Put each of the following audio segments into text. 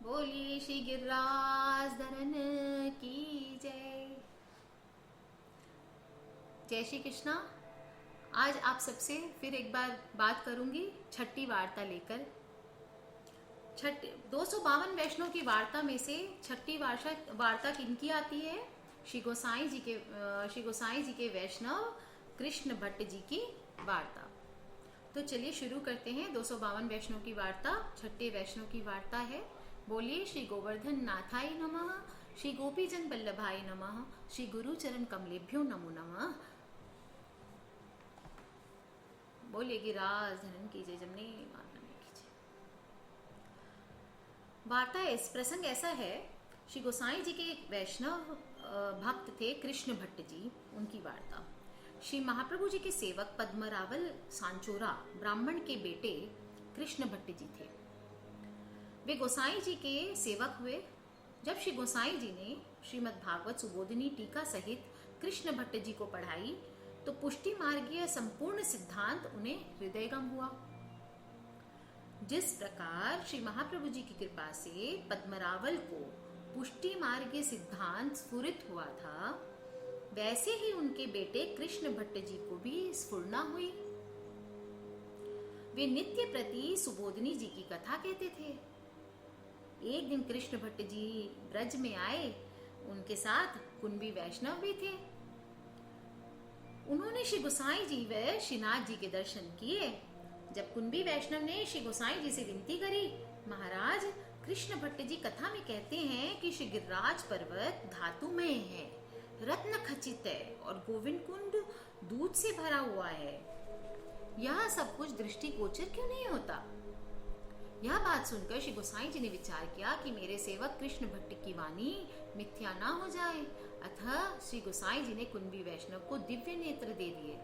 बोलिए श्री गिरिराज धरन की जय। जय श्री कृष्णा। आज आप सबसे फिर एक बार बात करूंगी छठी वार्ता लेकर। 252 वैष्णव की वार्ता में से छठी वार्ता किनकी आती है? श्री गोसाई जी के वैष्णव कृष्ण भट्ट जी की वार्ता। तो चलिए शुरू करते हैं। 252 वैष्णव की वार्ता छठे वैष्णव की वार्ता है। बोलिए श्री गोवर्धन नाथाय नमः, श्री गोपीजन बल्लभाय नमः, श्री गुरु चरण कमलेभ्यो नमो नमः। बोलिए गिरिराज धरन कीजिए, जमने माता कीजिए। वार्ता इस प्रसंग ऐसा है, श्री गोसाई जी के एक वैष्णव भक्त थे कृष्ण भट्ट जी, उनकी वार्ता। श्री महाप्रभु जी के सेवक पद्मरावल सांचोरा ब्राह्मण के बेटे कृष्ण भट्ट जी थे। वे गोसाई जी के सेवक हुए। जब श्री गोसाई जी ने श्रीमद् भागवत सुबोधिनी टीका सहित कृष्ण भट्ट जी को पढ़ाई तो पुष्टि मार्गीय संपूर्ण सिद्धांत उन्हें हृदयगम हुआ। जिस प्रकार श्री महाप्रभु जी की कृपा से पद्मरावल को पुष्टि मार्गीय सिद्धांत स्फुरित हुआ था, वैसे ही उनके बेटे कृष्ण भट्ट जी को भी स्फुरना हुई। वे नित्य प्रति सुबोधिनी जी की कथा कहते थे। एक दिन कृष्ण भट्ट जी ब्रज में आए, उनके साथ कुंभी वैष्णव भी थे। उन्होंने श्री गोसाई जी व श्रीनाथ जी के दर्शन किए। जब कुंभी वैष्णव ने श्री गोसाई जी से विनती करी, महाराज कृष्ण भट्ट जी कथा में कहते हैं कि श्री गिरिराज पर्वत धातुमय है, रत्न खचित है और गोविंद कुंड दूध से भरा हुआ है। यह सब कुछ दृष्टिगोचर क्यों नहीं होता? यह बात सुनकर श्री गोसाई जी ने विचार किया कि मेरे सेवक कृष्ण भट्ट की वाणी मिथ्या ना हो जाए। अतः श्री गोसाई जी ने कुंभी वैष्णव को दिव्य नेत्र दे दिए।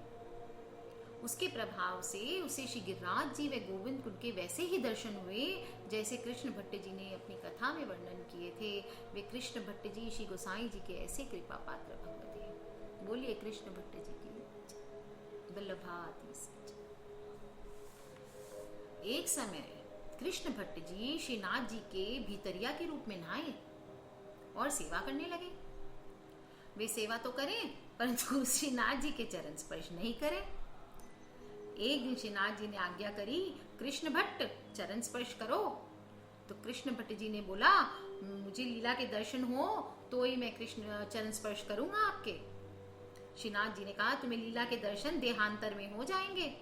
उसके प्रभाव से उसे श्री गिरिराज जी व गोविंद कुंड के वैसे ही दर्शन हुए जैसे कृष्ण भट्ट जी ने अपनी कथा में वर्णन किए थे। वे कृष्ण भट्ट जी श्री गोसाई जी के ऐसे कृपा पात्र भक्त थे। बोलिए कृष्ण भट्ट जी की बल्लभाति। एक समय कृष्ण भट्ट जी श्रीनाथ जी के भीतरिया के रूप में नहाए और सेवा करने लगे। वे सेवा तो करें परंतु श्रीनाथ जी के चरण स्पर्श नहीं करें। एक दिन श्रीनाथ जी ने आज्ञा करी, कृष्ण भट्ट चरण स्पर्श करो। तो कृष्ण भट्ट जी ने बोला, मुझे लीला के दर्शन हो तो ही मैं कृष्ण चरण स्पर्श करूंगा आपके। श्रीनाथ जी ने कहा, तुम्हें लीला के दर्शन देहांतर में हो जाएंगे।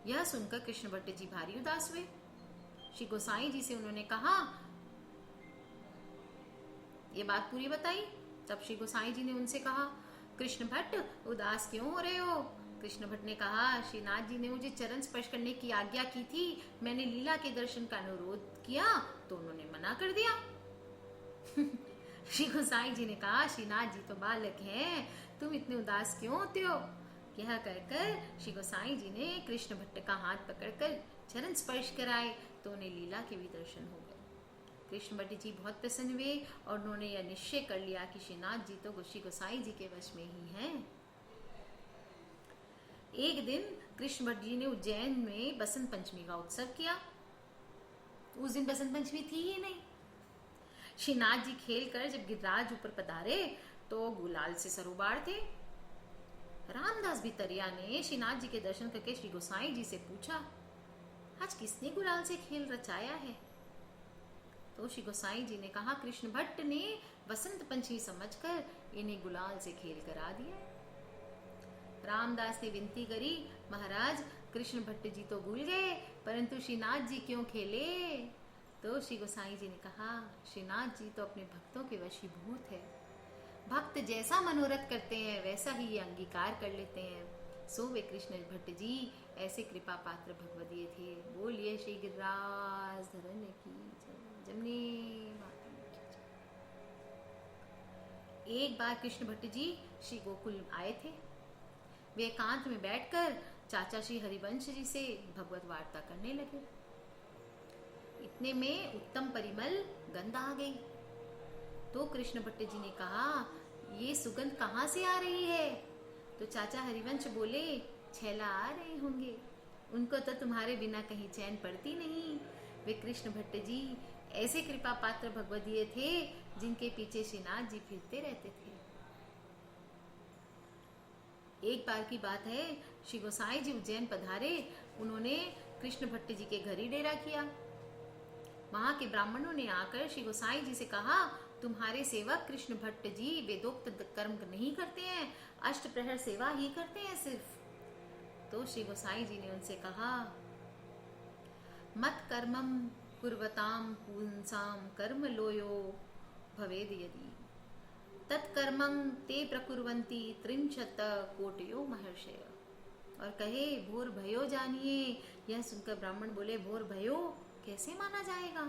यह सुनकर कृष्ण भट्ट जी भारी उदास हुए। श्री गोसाई जी से उन्होंने कहा, ये बात पूरी बताई। तब श्री गोसाई जी ने उनसे कहा, कृष्ण भट्ट उदास क्यों हो रहे हो? कृष्ण भट्ट ने कहा, श्रीनाथ जी ने मुझे चरण स्पर्श करने की आज्ञा की थी। मैंने लीला के दर्शन का अनुरोध किया तो उन्होंने मना कर दिया। श्री गोसाई जी ने कहा, श्रीनाथ जी तो बालक हैं, तुम इतने उदास क्यों होते हो? यह कहकर श्री गोसाई जी ने कृष्ण भट्ट का हाथ पकड़कर चरण स्पर्श कराए तो उन्हें लीला के भी दर्शन हो गए। कृष्ण भट्ट जी बहुत प्रसन्न हुए और उन्होंने यह निश्चय कर लिया कि श्रीनाथ जी तो श्री गोसाई जी के वश में ही हैं। एक दिन कृष्ण भट्ट जी ने उज्जैन में बसंत पंचमी का उत्सव किया। उस दिन बसंत पंचमी थी ही नहीं। श्रीनाथ जी खेल कर जब गिरिराज ऊपर पधारे तो गुलाल से सरोबार थे। रामदास भितरिया ने श्रीनाथ जी के दर्शन करके श्री गोसाई जी से पूछा, आज किसने गुलाल से खेल रचाया है? तो श्री गोसाई जी ने कहा, कृष्ण भट्ट ने वसंत पंचमी समझकर इन्हें गुलाल से खेल करा दिया। रामदास ने विनती करी, महाराज कृष्ण भट्ट जी तो भूल गए परंतु श्रीनाथ जी क्यों खेले? तो श्री गोसाई जी ने कहा, श्रीनाथ जी तो अपने भक्तों के वशीभूत है। भक्त जैसा मनोरथ करते हैं वैसा ही ये अंगीकार कर लेते हैं। सो वे कृष्ण भट्ट जी ऐसे कृपा पात्र भगवदीय थे। बोलिए श्री गिरिराज धरन की जमनी माता की जय। एक बार कृष्ण भट्ट जी श्री गोकुल आए थे। वे एकांत में बैठकर चाचा श्री हरिवंश जी से भगवत वार्ता करने लगे। इतने में उत्तम परिमल गंध आ गई। तो कृष्ण भट्ट जी ने कहा, ये सुगंध कहाँ से आ रही है? तो चाचा हरिवंश बोले, छैला आ रहे होंगे, उनको तो तुम्हारे बिना कहीं चैन पड़ती नहीं। वे कृष्ण भट्ट जी ऐसे कृपा पात्र भगवदीय थे जिनके पीछे श्रीनाथ जी फिरते रहते थे। एक बार की बात है, श्री गोसाई जी उज्जैन पधारे। उन्होंने कृष्ण भट्ट जी के घर ही डेरा किया। वहां के ब्राह्मणों ने आकर श्री गोसाई जी से कहा, तुम्हारे सेवक कृष्ण भट्ट जी वेदोक्त कर्म नहीं करते हैं, अष्ट प्रहर सेवा ही करते हैं सिर्फ। तो श्री गोसाई जी ने उनसे कहा, मत कर्मम कुर्वताम पुंसाम कर्म लोयो भवेद यदि तत्कर्मं ते प्रकुर्वन्ति त्रिंशत कोटयो महर्षय। और कहे, भोर भयो जानिए। यह सुनकर ब्राह्मण बोले, भोर भयो कैसे माना जाएगा?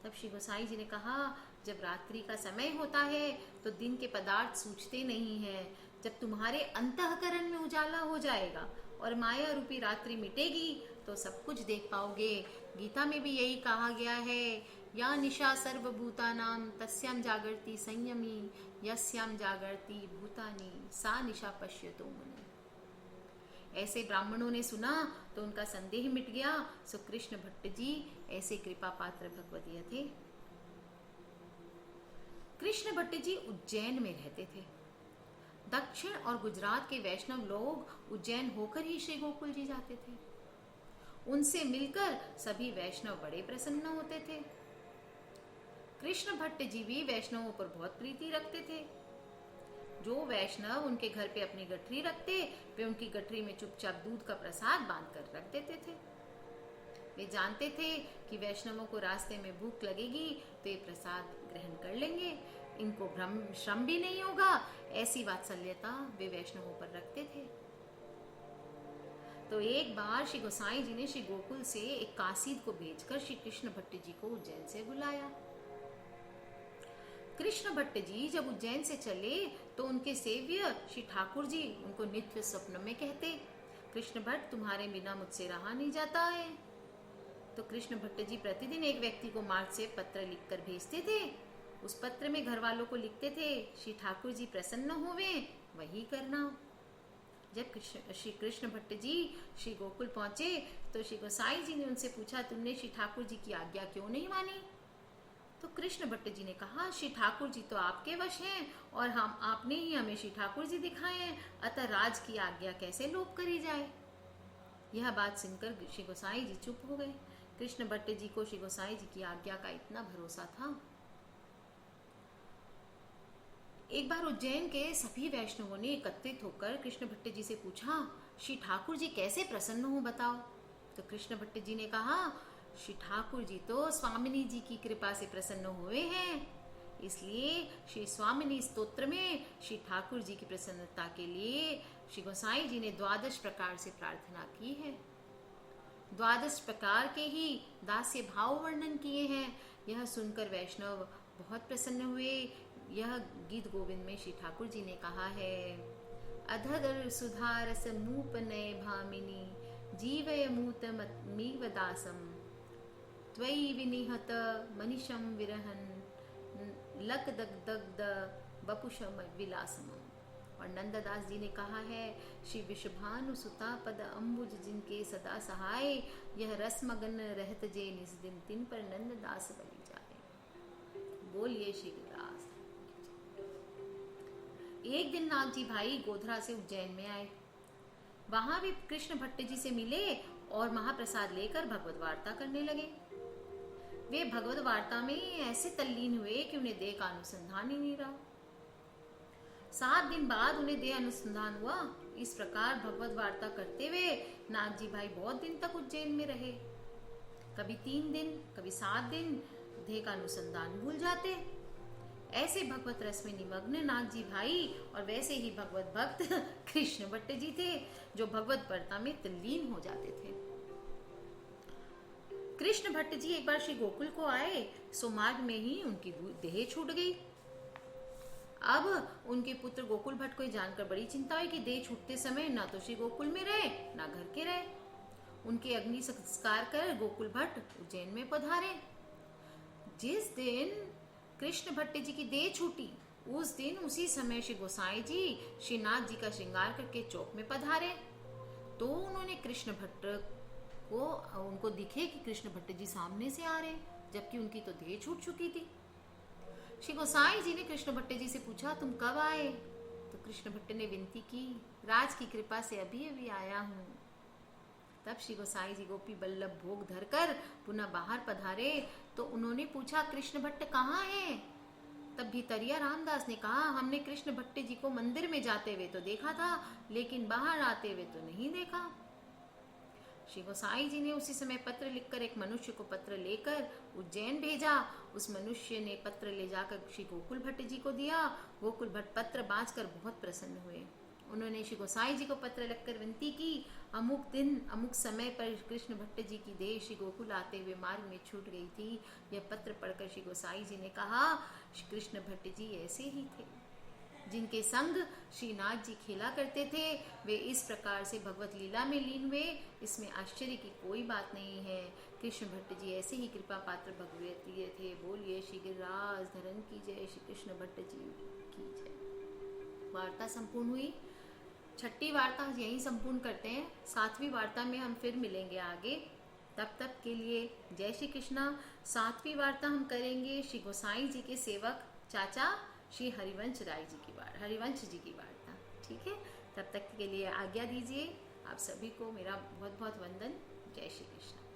तब श्री गोसाई जी ने कहा, जब रात्रि का समय होता है तो दिन के पदार्थ सूझते नहीं है। जब तुम्हारे अंतःकरण में उजाला हो जाएगा और माया रूपी रात्रि मिटेगी तो सब कुछ देख पाओगे। गीता में भी यही कहा गया है, या निशा सर्वभूतानां तस्यां जागर्ति संयमी यस्यां जागर्ति भूतानि सा निशा पश्यतो मुनि। ऐसे ब्राह्मणों ने सुना तो उनका संदेह मिट गया। सो कृष्ण भट्ट जी ऐसे कृपा पात्र भगवदीय थे। कृष्ण भट्ट जी उज्जैन में रहते थे। दक्षिण और गुजरात के वैष्णव लोग उज्जैन होकर ही श्री गोकुल जी जाते थे। उनसे मिलकर सभी वैष्णव बड़े प्रसन्न होते थे। कृष्ण भट्ट जी भी वैष्णवों पर बहुत प्रीति रखते थे। जो वैष्णव उनके घर पे अपनी गठरी रखते, वे उनकी गठरी में चुपचाप दूध का प्रसाद बांध कर रख देते थे। वे जानते थे कि वैष्णवों को रास्ते में भूख लगेगी तो ये प्रसाद ग्रहण कर लेंगे, इनको श्रम भी नहीं होगा। ऐसी वात्सल्यता वे वैष्णवों पर रखते थे। तो एक बार श्री गोसाई जी ने श्री गोकुल से एक कासीद को भेजकर श्री कृष्ण भट्ट जी को उज्जैन से बुलाया। कृष्ण भट्ट जी जब उज्जैन से चले तो उनके सेव्य श्री ठाकुर जी उनको नित्य स्वप्न में कहते, कृष्ण भट्ट तुम्हारे बिना मुझसे रहा नहीं जाता है। तो कृष्ण भट्ट जी प्रतिदिन एक व्यक्ति को मार्ग से पत्र लिखकर भेजते थे। उस पत्र में घर वालों को लिखते थे, श्री ठाकुर जी प्रसन्न होवे वही करना। जब श्री कृष्ण भट्ट जी श्री गोकुल पहुंचे तो श्री गोसाई जी ने उनसे पूछा, तुमने श्री ठाकुर जी की आज्ञा क्यों नहीं मानी? तो कृष्ण भट्ट जी ने कहा, श्री ठाकुर जी तो आपके वश हैं और हम आपने ही हमें श्री ठाकुर जी दिखाए हैं, अतः राज की आज्ञा कैसे लोप करी जाए। यह बात सुनकर श्री गोसाई जी चुप हो गए। कृष्ण भट्ट जी को श्री गोसाई जी की आज्ञा का इतना भरोसा था। एक बार उज्जैन के सभी वैष्णवों ने एकत्रित होकर कृष्ण भट्ट जी से पूछा, श्री ठाकुर जी कैसे प्रसन्न हो बताओ। तो कृष्ण भट्ट जी ने कहा, श्री ठाकुर जी तो स्वामिनी जी की कृपा से प्रसन्न हुए हैं, इसलिए श्री स्वामिनी स्तोत्र में श्री ठाकुर जी की प्रसन्नता के लिए श्री गोसाई जी ने 12 प्रकार से प्रार्थना की है। 12 प्रकार के ही दास्य भाव वर्णन किए हैं। यह सुनकर वैष्णव बहुत प्रसन्न हुए। यह गीत गोविंद में श्री ठाकुर जी ने कहा है, अधर सुधारस मूप नय भामिनी जीवय मूत मीव दासम त्वयि विनिहत मनीषम विरहन लक दग्ध बपुषम विलासम। और नंददास जी ने कहा है, श्री विश्वभानु सुता पद अम्बुज जिनके सदा सहाय, यह रसमगन रहत जे निज दिन तिन पर नंददास बलि जाए। बोलिए श्री गिरिराज। एक दिन नाथ जी भाई गोधरा से उज्जैन में आए। वहां भी कृष्ण भट्ट जी से मिले और महाप्रसाद लेकर भगवत वार्ता करने लगे। वे भगवत वार्ता में ऐसे तल्लीन हुए कि उन्हें देह का अनुसंधान ही नहीं रहा। 7 दिन बाद उन्हें देह अनुसंधान हुआ। इस प्रकार भगवत वार्ता करते हुए नाथ जी भाई बहुत दिन तक उज्जैन में रहे। कभी 3 दिन, कभी 7 दिन देह का अनुसंधान भूल जाते। ऐसे भगवत रस में निमग्न नाथ जी भाई और वैसे ही भगवत भक्त कृष्ण भट्ट जी थे जो भगवत वार्ता में तल्लीन हो जाते थे। कृष्ण भट्ट जी एक बार श्री गोकुल को आए, सो मार्ग में ही उनकी देह छूट गई। अब उनके पुत्र गोकुल भट्ट को जानकर बड़ी चिंता हुई कि देह छूटते समय ना तो श्री गोकुल में रहे ना घर के रहे। उनके अग्नि संस्कार कर गोकुल भट्ट उज्जैन में पधारे। जिस दिन कृष्ण भट्ट जी की देह छूटी उस दिन उसी समय श्री गोसाई जी श्रीनाथ जी का श्रृंगार करके चौक में पधारे। तो उन्होंने कृष्ण भट्ट वो उनको दिखे कि कृष्ण भट्ट जी सामने से आ रहे हैं, जबकि उनकी तो देह छूट चुकी थी। श्री गोसाई जी ने कृष्ण भट्ट जी से पूछा, तुम कब आए? तो कृष्ण भट्ट ने विनती की, राज की कृपा से अभी अभी आया हूँ। तब श्री गोसाई जी गोपी बल्लभ भोग धरकर पुनः बाहर पधारे तो उन्होंने पूछा, कृष्ण भट्ट कहाँ है? तब भीतरिया रामदास ने कहा, हमने कृष्ण भट्ट जी को मंदिर में जाते हुए तो देखा था, लेकिन बाहर आते हुए तो नहीं देखा। श्री गोसाई जी ने उसी समय पत्र लिखकर एक मनुष्य को पत्र लेकर उज्जैन भेजा। उस मनुष्य ने पत्र ले जाकर श्री गोकुल भट्ट जी को दिया। गोकुल भट्ट पत्र बांचकर बहुत प्रसन्न हुए। उन्होंने श्री गोसाई जी को पत्र लिखकर विनती की, अमुक दिन अमुक समय पर कृष्ण भट्ट जी की देह श्री गोकुल आते हुए मार्ग में छूट गई थी। यह पत्र पढ़कर श्री गोसाई जी ने कहा, कृष्ण भट्ट जी ऐसे ही थे जिनके संग श्रीनाथ जी खेला करते थे, वे इस प्रकार से भगवत लीला में लीन हुए। इसमें आश्चर्य की कोई बात नहीं है। कृष्ण भट्ट जी ऐसे ही कृपा पात्र भगवतीय थे। बोलिए श्री गिरिराज धरन की जय, श्री कृष्ण भट्ट जी की जय। वार्ता संपूर्ण हुई। छठी वार्ता यहीं संपूर्ण करते हैं। 7वीं वार्ता में हम फिर मिलेंगे आगे। तब तक के लिए जय श्री कृष्णा। 7वीं वार्ता हम करेंगे श्री गोसाई जी के सेवक चाचा श्री हरिवंश राय जी की हरिवंश जी की वार्ता। ठीक है, तब तक के लिए आज्ञा दीजिए। आप सभी को मेरा बहुत बहुत वंदन। जय श्री कृष्ण।